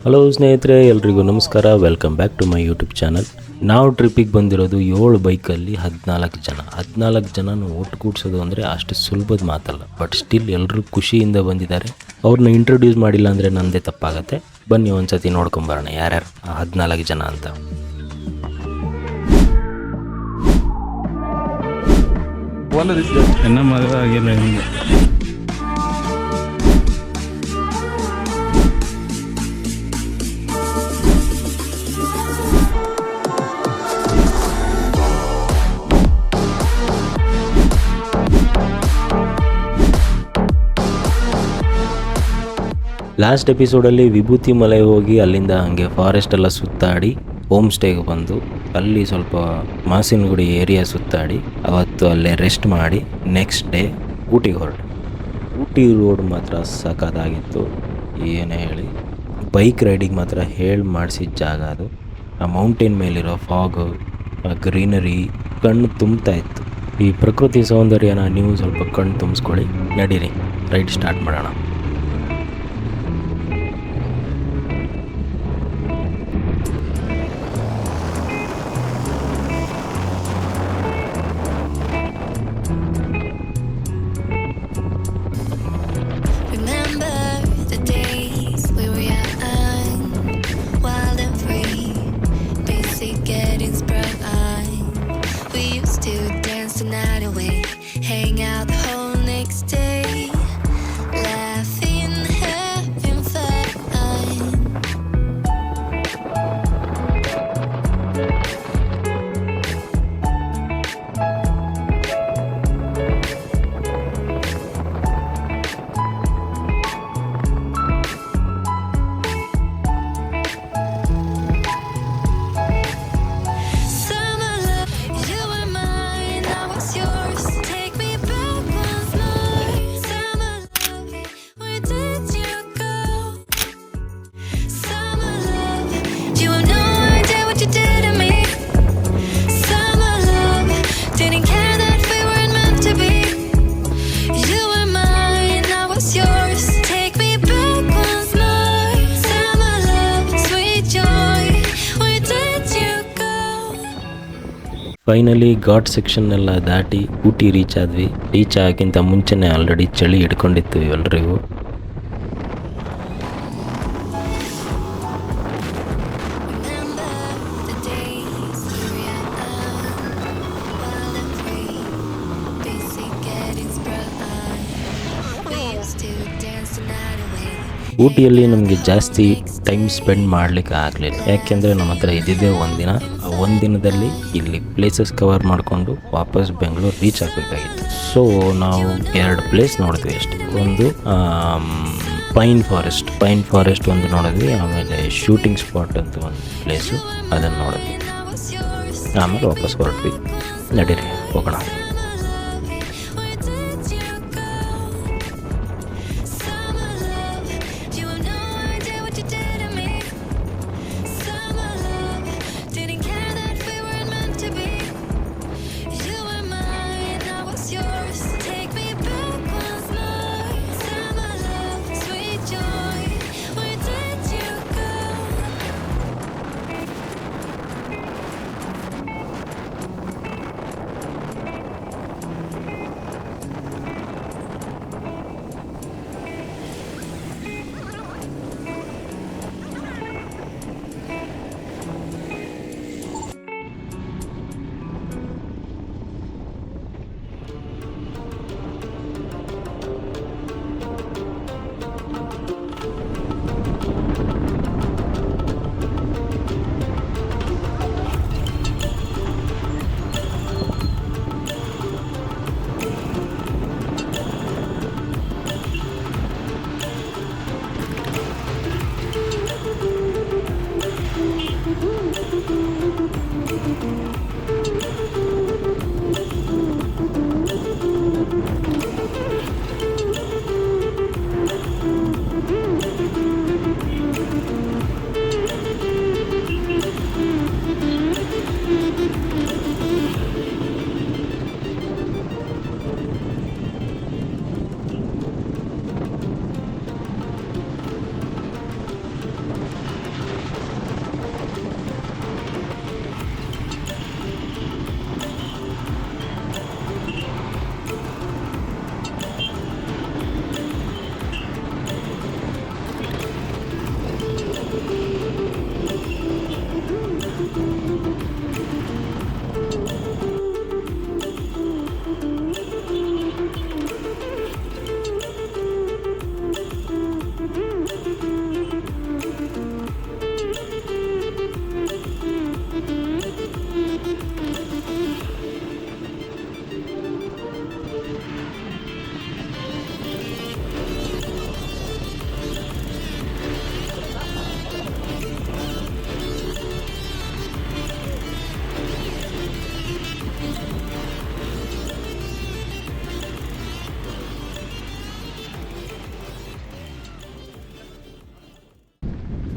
Hello ಸ್ನೇಹಿತರೆ, ಎಲ್ರಿಗೂ ನಮಸ್ಕಾರ. Welcome back to my YouTube channel. ನಾವು ಟ್ರಿಪ್ಪಿಗೆ ಬಂದಿರೋದು 7 ಬೈಕಲ್ಲಿ 14 ಜನನ ಒಟ್ಟುಗೂಡಿಸೋದು ಅಂದರೆ ಅಷ್ಟು ಸುಲಭದ ಮಾತಲ್ಲ. ಬಟ್ ಸ್ಟಿಲ್ ಎಲ್ಲರೂ ಖುಷಿಯಿಂದ ಬಂದಿದ್ದಾರೆ. ಅವ್ರನ್ನ ಇಂಟ್ರೊಡ್ಯೂಸ್ ಮಾಡಿಲ್ಲ ಅಂದರೆ ನನ್ನದೇ ತಪ್ಪಾಗತ್ತೆ. ಬನ್ನಿ ಒಂದ್ಸತಿ ನೋಡ್ಕೊಂಬರೋಣ ಯಾರ್ಯಾರು 14 ಜನ ಅಂತ. ನನ್ನ ಮದುವೆ ಆಗಿಲ್ಲ ನಿಮಗೆ. ಲಾಸ್ಟ್ ಎಪಿಸೋಡಲ್ಲಿ ವಿಭೂತಿ ಮಲೆ ಹೋಗಿ ಅಲ್ಲಿಂದ ಹಾಗೆ ಫಾರೆಸ್ಟ್ ಎಲ್ಲ ಸುತ್ತಾಡಿ ಹೋಮ್ ಸ್ಟೇಗೆ ಬಂದು ಅಲ್ಲಿ ಸ್ವಲ್ಪ ಮಾಸಿನಗುಡಿ ಏರಿಯಾ ಸುತ್ತಾಡಿ ಅವತ್ತು ಅಲ್ಲೇ ರೆಸ್ಟ್ ಮಾಡಿ ನೆಕ್ಸ್ಟ್ ಡೇ ಊಟಿಗೆ ಹೊರಟು. ಊಟಿ ರೋಡ್ ಮಾತ್ರ ಸಖತ್ತಾಗಿತ್ತು. ಏನೇ ಹೇಳಿ, ಬೈಕ್ ರೈಡಿಗೆ ಮಾತ್ರ ಹೇಳಿ ಮಾಡಿಸಿದ ಜಾಗ ಅದು. ಆ ಮೌಂಟೇನ್ ಮೇಲಿರೋ ಫಾಗು, ಆ ಗ್ರೀನರಿ ಕಣ್ಣು ತುಂಬ್ತಾ ಇತ್ತು. ಈ ಪ್ರಕೃತಿ ಸೌಂದರ್ಯನ ನೀವು ಸ್ವಲ್ಪ ಕಣ್ಣು ತುಂಬಿಸ್ಕೊಳ್ಳಿ. ನಡೀರಿ, ರೈಡ್ ಸ್ಟಾರ್ಟ್ ಮಾಡೋಣ. ಫೈನಲಿ ಘಾಟ್ ಸೆಕ್ಷನ್ ಎಲ್ಲ ದಾಟಿ ಊಟಿ ರೀಚ್ ಆದ್ವಿ. ರೀಚ್ ಆಗೋಕ್ಕಿಂತ ಮುಂಚೆನೇ ಆಲ್ರೆಡಿ ಚಳಿ ಹಿಡ್ಕೊಂಡಿತ್ತು ಎಲ್ರಿಗೂ. ಊಟಿಯಲ್ಲಿ ನಮಗೆ ಜಾಸ್ತಿ ಟೈಮ್ ಸ್ಪೆಂಡ್ ಮಾಡಲಿಕ್ಕೆ ಆಗಲಿಲ್ಲ. ಯಾಕೆಂದರೆ ನಮ್ಮ ಹತ್ರ ಇದ್ದಿದ್ದೇ ಒಂದಿನ. ಆ ಒಂದಿನದಲ್ಲಿ ಇಲ್ಲಿ ಪ್ಲೇಸಸ್ ಕವರ್ ಮಾಡಿಕೊಂಡು ವಾಪಸ್ ಬೆಂಗಳೂರು ರೀಚ್ ಆಗಬೇಕಾಗಿತ್ತು. ಸೊ ನಾವು 2 ಪ್ಲೇಸ್ ನೋಡಿದ್ವಿ ಅಷ್ಟೇ. ಒಂದು ಪೈನ್ ಫಾರೆಸ್ಟ್ ಒಂದು ನೋಡಿದ್ವಿ. ಆಮೇಲೆ ಶೂಟಿಂಗ್ ಸ್ಪಾಟ್ ಅಂತ ಒಂದು ಪ್ಲೇಸು, ಅದನ್ನು ನೋಡಿದ್ವಿ. ಆಮೇಲೆ ವಾಪಸ್ ಹೊರಟ್ವಿ. ನಡೀರಿ ಹೋಗೋಣ.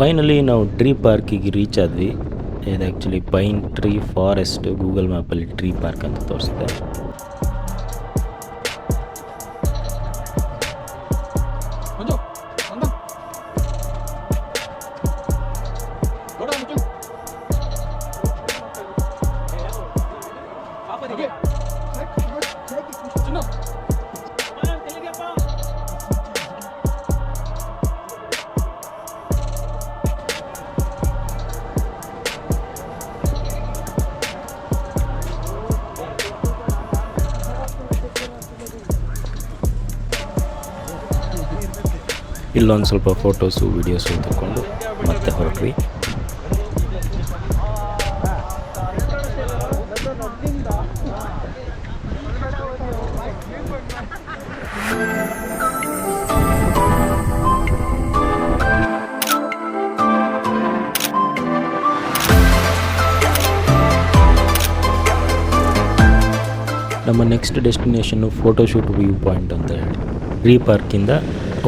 ಫೈನಲಿ ನಾವು ಟ್ರೀ ಪಾರ್ಕಿಗೆ ರೀಚ್ ಆದ್ವಿ. ಇದು actually pine tree forest, Google ಮ್ಯಾಪಲ್ಲಿ ಟ್ರೀ ಪಾರ್ಕ್ ಅಂತ ತೋರಿಸುತ್ತೆ. ಇಲ್ಲೊಂದು ಸ್ವಲ್ಪ ಫೋಟೋಸು ವೀಡಿಯೋಸು ತಗೊಂಡು ಮತ್ತೆ ಹೊರಟ್ವಿ. ನಮ್ಮ next destination photoshoot view point ಅಂತ ಹೇಳಿ ಟ್ರೀ ಪಾರ್ಕಿಂದ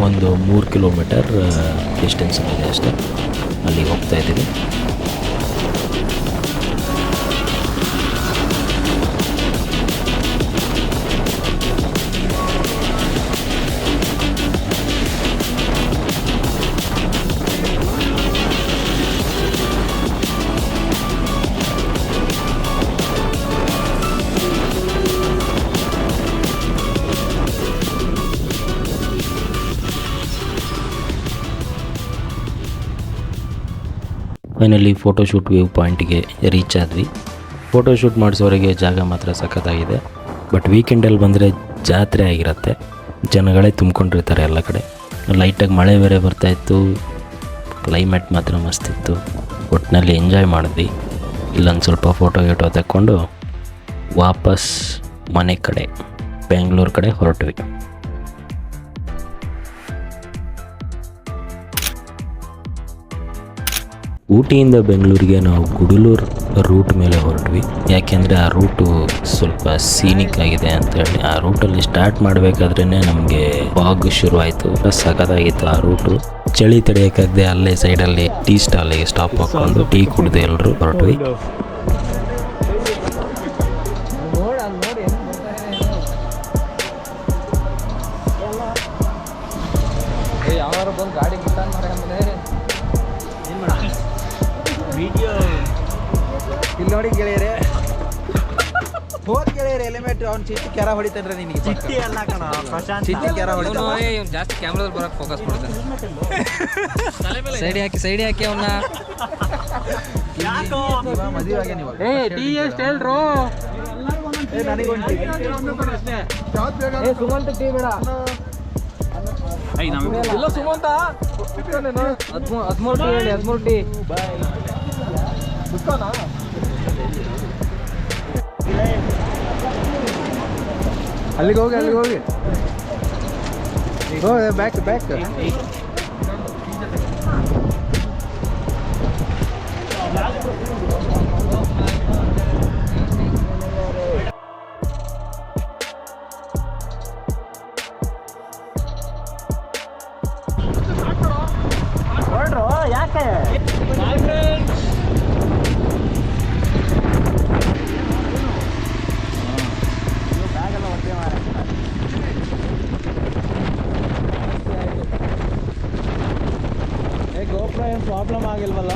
ಒಂದು 3 ಕಿಲೋಮೀಟರ್ ಡಿಸ್ಟೆನ್ಸ್ ಇದೆ ಅಷ್ಟೇ. ಅಲ್ಲಿ ಹೋಗ್ತಾ ಇದ್ದೀವಿ. ಫೈನಲಿ ಫೋಟೋಶೂಟ್ ವ್ಯೂ ಪಾಯಿಂಟಿಗೆ ರೀಚ್ ಆದ್ವಿ. ಫೋಟೋಶೂಟ್ ಮಾಡಿಸೋರಿಗೆ ಜಾಗ ಮಾತ್ರ ಸಖತ್ತಾಗಿದೆ. ಬಟ್ ವೀಕೆಂಡಲ್ಲಿ ಬಂದರೆ ಜಾತ್ರೆ ಆಗಿರುತ್ತೆ, ಜನಗಳೇ ತುಂಬ್ಕೊಂಡಿರ್ತಾರೆ ಎಲ್ಲ ಕಡೆ. ಲೈಟಾಗಿ ಮಳೆ ಬೇರೆ ಬರ್ತಾಯಿತ್ತು, ಕ್ಲೈಮೇಟ್ ಮಾತ್ರ ಮಸ್ತಿತ್ತು. ಒಟ್ಟಿನಲ್ಲಿ ಎಂಜಾಯ್ ಮಾಡಿದ್ವಿ. ಇಲ್ಲೊಂದು ಸ್ವಲ್ಪ ಫೋಟೋ ತಕ್ಕೊಂಡು ವಾಪಸ್ ಮನೆ ಕಡೆ ಬೆಂಗಳೂರು ಕಡೆ ಹೊರಟ್ವಿ. ಊಟಿಯಿಂದ ಬೆಂಗಳೂರಿಗೆ ನಾವು ಗುಡಲೂರು ರೂಟ್ ಮೇಲೆ ಹೊರಟ್ವಿ. ಯಾಕೆಂದರೆ ಆ ರೂಟು ಸ್ವಲ್ಪ ಸೀನಿಕ್ ಆಗಿದೆ ಅಂತೇಳಿ. ಆ ರೂಟಲ್ಲಿ ಸ್ಟಾರ್ಟ್ ಮಾಡಬೇಕಾದ್ರೇ ನಮಗೆ ಫಾಗ್ ಶುರು ಆಯಿತು. ಸಖತ್ತಾಗಿತ್ತು ಆ ರೂಟು. ಚಳಿ ತಡೆಯೋಕ್ಕಾಗದೆ ಅಲ್ಲೇ ಸೈಡಲ್ಲಿ ಟೀ ಸ್ಟಾಲಿಗೆ ಸ್ಟಾಪ್ ಹಾಕ್ಕೊಂಡು ಟೀ ಕುಡಿದು ಎಲ್ಲರೂ ಹೊರಟ್ವಿ. ಇಲ್ಲಿ ನೋಡಿ ಗೆಳೆಯರೆ, ಹೋದ್ ಗೆಳೆಯರೆ ಎಲಿಮೆಂಟ್ ಅವ್ನು ಚಿಟ್ಟಿ ಕೆರ ಹೊಡಿತಾನ್ರೆ ನಿನಗೆ. ಚಿಟ್ಟಿ ಅಲ್ಲ ಕಣ, ಚಿಟ್ಟಿ ಕೆರ ಹೊಡಿತಾನೆ. ಜಾಸ್ತಿ ಕ್ಯಾಮ್ರಾದಲ್ಲಿ ಬರಕ್ಕೆ ಫೋಕಸ್ ಮಾಡ್ತಾನೆ. ಸೈಡ್ ಹಾಕಿ ಅವನ್ನ. ಮದುವೆ ಆಗಿ ನೀವು ಟೀ ಎಷ್ಟು ಹೇಳ್ರು? ನನಗೊಂದು ಸುಮಂತ್ ಟೀ ಬೇಡ. ಇಲ್ಲ ಸುಮಂತ 13 ಟೀ ಹೇಳಿ, 13 ಟೀ. ಅಲ್ಲಿಗೆ ಹೋಗಿ ಬ್ಯಾಕ್ ಯಾಕೆ ಗೋಪುರ ಏನು ಪ್ರಾಬ್ಲಮ್ ಆಗಿಲ್ವಲ್ಲ?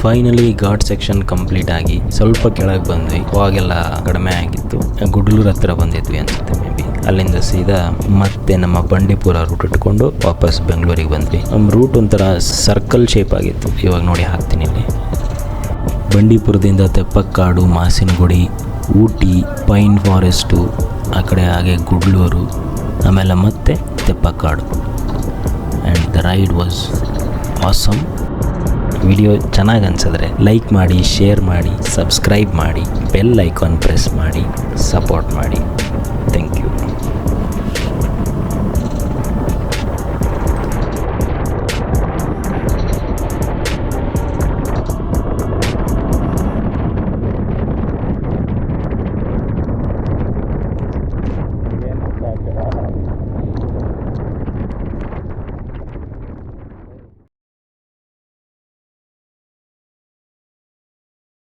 ಫೈನಲಿ ಘಾಟ್ ಸೆಕ್ಷನ್ ಕಂಪ್ಲೀಟ್ ಆಗಿ ಸ್ವಲ್ಪ ಕೆಳಗೆ ಬಂದ್ವಿ. ಅವಾಗೆಲ್ಲ ಕಡಿಮೆ ಆಗಿತ್ತು. ಗುಡ್ಲೂರ್ ಹತ್ರ ಬಂದಿದ್ವಿ ಅನ್ಸುತ್ತೆ ಮೇ ಬಿ. ಅಲ್ಲಿಂದ ಸೀದಾ ಮತ್ತೆ ನಮ್ಮ ಬಂಡೀಪುರ ರೂಟ್ ಇಟ್ಕೊಂಡು ವಾಪಸ್ ಬೆಂಗಳೂರಿಗೆ ಬಂದ್ವಿ. ನಮ್ಮ ರೂಟ್ ಒಂಥರ ಸರ್ಕಲ್ ಶೇಪ್ ಆಗಿತ್ತು. ಇವಾಗ ನೋಡಿ ಹಾಕ್ತೀನಿ ಇಲ್ಲಿ. ಬಂಡೀಪುರದಿಂದ ತೆಪ್ಪಕ್ಕಾಡು, ಮಾಸಿನಗುಡಿ, ಊಟಿ, ಪೈನ್ ಫಾರೆಸ್ಟು, ಆ ಕಡೆ ಹಾಗೆ ಗುಡ್ಲೂರು, ಆಮೇಲೆ ಮತ್ತೆ Theppakadu. And the ride was awesome. Video ಚೆನ್ನಾಗಿ ಅನ್ಸಿದ್ರೆ ಲೈಕ್ ಮಾಡಿ, ಶೇರ್ ಮಾಡಿ, ಸಬ್ಸ್ಕ್ರೈಬ್ ಮಾಡಿ, ಬೆಲ್ ಐಕಾನ್ ಪ್ರೆಸ್ ಮಾಡಿ, ಸಪೋರ್ಟ್ ಮಾಡಿ.